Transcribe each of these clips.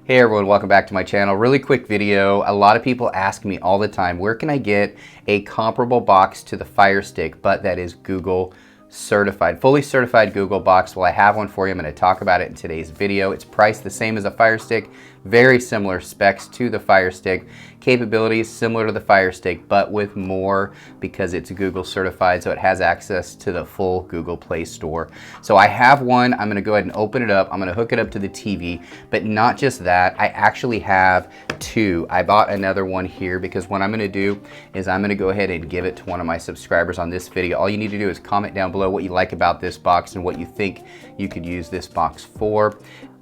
Hey everyone, welcome back to my channel. Really quick video. A lot of people ask me all the time, where can I get a comparable box to the Fire Stick, but that is Google certified, fully certified Google box? Well, I have one for you. I'm going to talk about it in today's video. It's priced the same as a Fire Stick, very similar specs to the Fire Stick, capabilities similar to the Fire Stick, but with more because it's Google certified, so it has access to the full Google Play Store. So I have one. I'm going to go ahead and open it up. I'm going to hook it up to the TV, but not just that. I actually have two. I bought another one here because what I'm going to do is I'm going to go ahead and give it to one of my subscribers on this video. All you need to do is comment down below what you like about this box and what you think you could use this box for,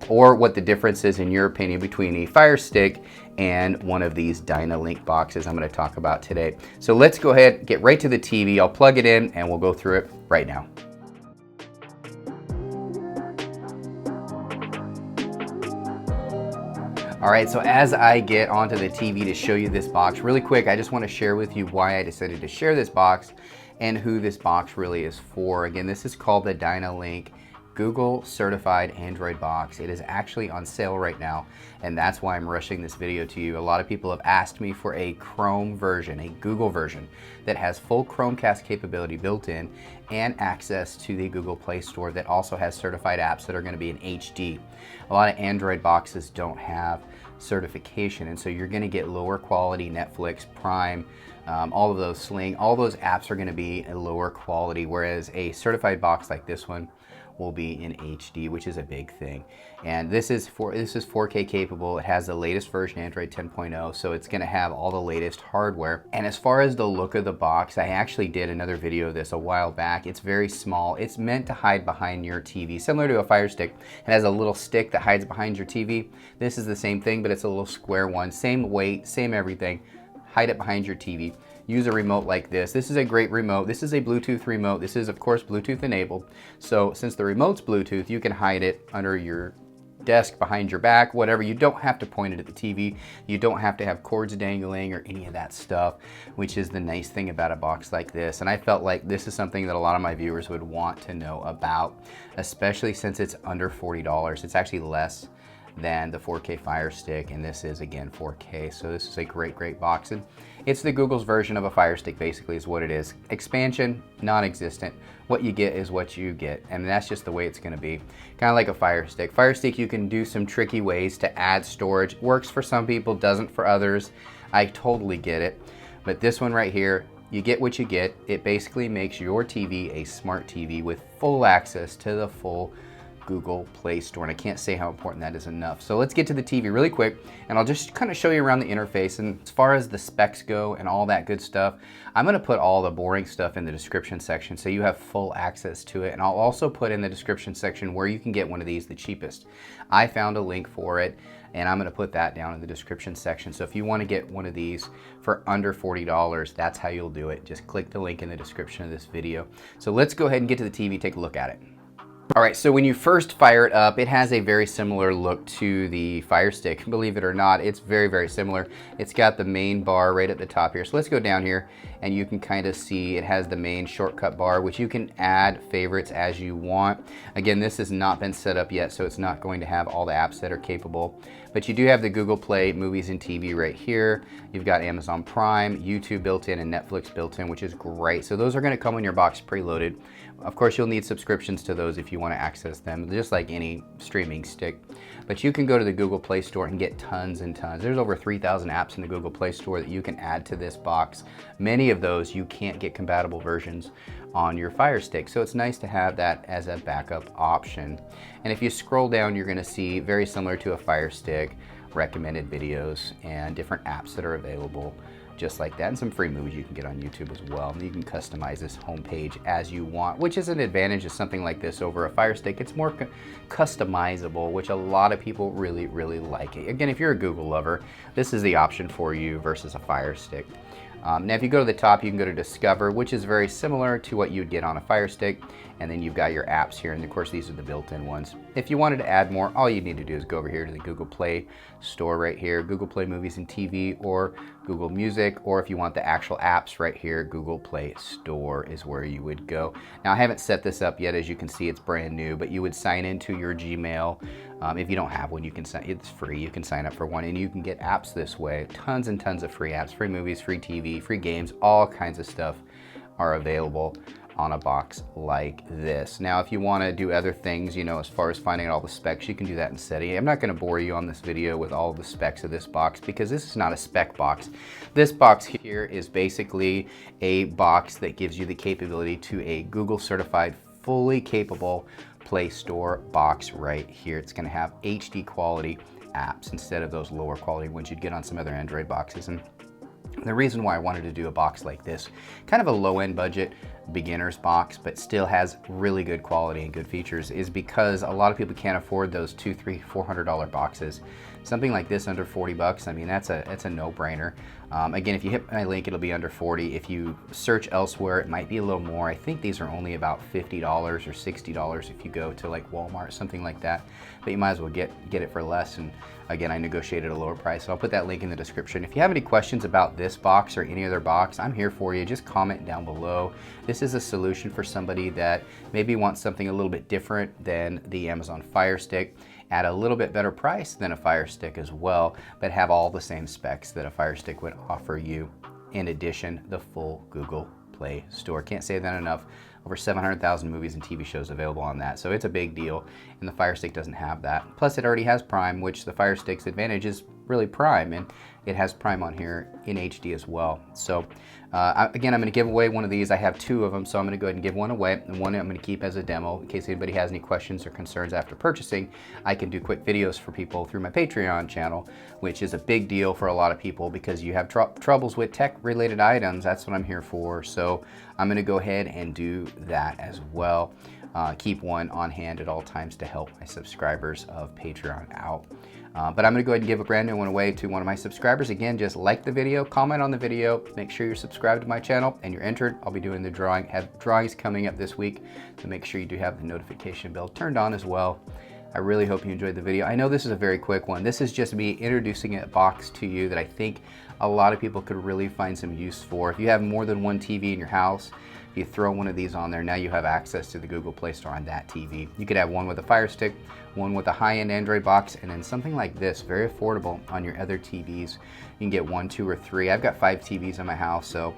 or what the difference is in your opinion between a Fire Stick and one of these Dynalink boxes I'm going to talk about today. So let's go ahead, get right to the TV. I'll plug it in and we'll go through it right now. All right, so as I get onto the TV to show you this box, really quick, I just want to share with you why I decided to share this box and who this box really is for. Again, this is called the Dynalink Google certified Android box. It is actually on sale right now, and that's why I'm rushing this video to you. A lot of people have asked me for a Chrome version, a Google version that has full Chromecast capability built in and access to the Google Play Store that also has certified apps that are going to be in HD. A lot of Android boxes don't have certification, and so you're going to get lower quality Netflix, Prime, all of those Sling, all those apps are going to be a lower quality, whereas a certified box like this one will be in HD, which is a big thing. And this is 4K capable. It has the latest version, Android 10.0, so it's going to have all the latest hardware. And as far as the look of the box, I actually did another video of this a while back. It's very small. It's meant to hide behind your TV, similar to a Fire Stick. It has a little stick that hides behind your TV. This is the same thing, but it's a little square one. Same weight, same everything. Hide it behind your TV. Use a remote like this. This is a great remote. This is a Bluetooth remote. This is, of course, Bluetooth enabled. So since the remote's Bluetooth, you can hide it under your desk, behind your back, whatever. You don't have to point it at the TV. You don't have to have cords dangling or any of that stuff, which is the nice thing about a box like this. And I felt like this is something that a lot of my viewers would want to know about, especially since it's under $40. It's actually less than the 4K Fire Stick, and this is again 4K, so this is a great box. And it's the Google's version of a Fire Stick, basically, is what it is. Expansion, non-existent. What you get is what you get, and that's just the way it's going to be. Kind of like a Fire Stick. Fire Stick, you can do some tricky ways to add storage. Works for some people, doesn't for others. I totally get it, but this one right here, you get what you get. It basically makes your TV a smart TV with full access to the full Google Play Store, and I can't say how important that is enough. So let's get to the TV really quick, and I'll just kind of show you around the interface. And as far as the specs go and all that good stuff, I'm going to put all the boring stuff in the description section so you have full access to it. And I'll also put in the description section where you can get one of these the cheapest. I found a link for it, and I'm going to put that down in the description section. So if you want to get one of these for under $40, that's how you'll do it. Just click the link in the description of this video. So let's go ahead and get to the TV, take a look at it. All right, so when you first fire it up, it has a very similar look to the Fire Stick. Believe it or not, it's very similar. It's got the main bar right at the top here. So let's go down here, and you can kind of see it has the main shortcut bar, which you can add favorites as you want. Again, this has not been set up yet, so it's not going to have all the apps that are capable. But you do have the Google Play Movies and TV right here. You've got Amazon Prime, YouTube built in, and Netflix built in, which is great. So those are going to come in your box preloaded. Of course, you'll need subscriptions to those if you want to access them, just like any streaming stick. But you can go to the Google Play Store and get tons and tons. There's over 3,000 apps in the Google Play Store that you can add to this box. Many of those you can't get compatible versions on your Fire Stick, so it's nice to have that as a backup option. And if you scroll down, you're going to see, very similar to a Fire Stick, recommended videos and different apps that are available just like that, and some free movies you can get on YouTube as well. And you can customize this homepage as you want, which is an advantage of something like this over a Fire Stick. It's more customizable, which a lot of people really like it. Again, if you're a Google lover, this is the option for you versus a Fire Stick. Now if you go to the top, you can go to Discover, which is very similar to what you'd get on a Fire Stick, and then you've got your apps here, and of course these are the built-in ones. If you wanted to add more, all you need to do is go over here to the Google Play store right here, Google Play Movies and TV, or Google Music, or if you want the actual apps right here, Google Play Store is where you would go. Now I haven't set this up yet, as you can see it's brand new, but you would sign into your Gmail. If you don't have one, you can sign, it's free, you can sign up for one, and you can get apps this way. Tons and tons of free apps, free movies, free TV, free games, all kinds of stuff are available on a box like this. Now if you want to do other things, you know, as far as finding all the specs, you can do that in setting. I'm not going to bore you on this video with all the specs of this box, because this is not a spec box. This box here is basically a box that gives you the capability to a Google certified, fully capable Play Store box right here. It's going to have HD quality apps instead of those lower quality ones you'd get on some other Android boxes. And the reason why I wanted to do a box like this, kind of a low-end budget beginner's box, but still has really good quality and good features, is because a lot of people can't afford those $200, $300, $400 boxes. Something like this under 40 bucks, I mean, that's a no-brainer. Again, if you hit my link, it'll be under 40. If you search elsewhere, it might be a little more. I think these are only about $50 or $60 if you go to like Walmart, something like that. But you might as well get it for less. And again, I negotiated a lower price, so I'll put that link in the description. If you have any questions about this box or any other box, I'm here for you. Just comment down below. This is a solution for somebody that maybe wants something a little bit different than the Amazon Fire Stick, at a little bit better price than a Fire Stick as well, but have all the same specs that a Fire Stick would offer you. In addition, the full Google Play Store. Can't say that enough. Over 700,000 movies and TV shows available on that, so it's a big deal, and the Fire Stick doesn't have that. Plus it already has Prime, which the Fire Stick's advantage is really Prime, and it has Prime on here in HD as well. So again, I'm going to give away one of these. I have two of them, so I'm going to go ahead and give one away, and one I'm going to keep as a demo in case anybody has any questions or concerns after purchasing. I can do quick videos for people through my Patreon channel, which is a big deal for a lot of people because you have troubles with tech related items. That's what I'm here for. So I'm going to go ahead and do that as well. Keep one on hand at all times to help my subscribers of Patreon out. But I'm going to go ahead and give a brand new one away to one of my subscribers. Again, just like the video, comment on the video, make sure you're subscribed to my channel, and you're entered. I'll be doing the drawing. Have drawings coming up this week, so make sure you do have the notification bell turned on as well. I really hope you enjoyed the video. I know this is a very quick one. This is just me introducing a box to you that I think a lot of people could really find some use for. If you have more than one TV in your house, if you throw one of these on there, now you have access to the Google Play Store on that TV. You could have one with a Fire Stick, one with a high-end Android box, and then something like this, very affordable on your other TVs. You can get 1, 2, or 3. I've got 5 TVs in my house, so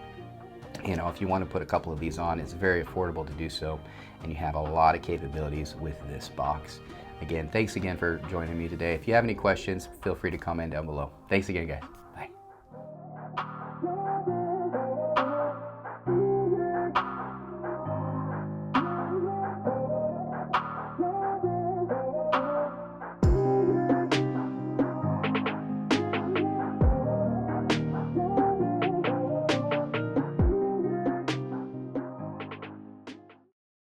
you know, if you want to put a couple of these on, it's very affordable to do so, and you have a lot of capabilities with this box. Again, thanks again for joining me today. If you have any questions, feel free to comment down below. Thanks again, guys.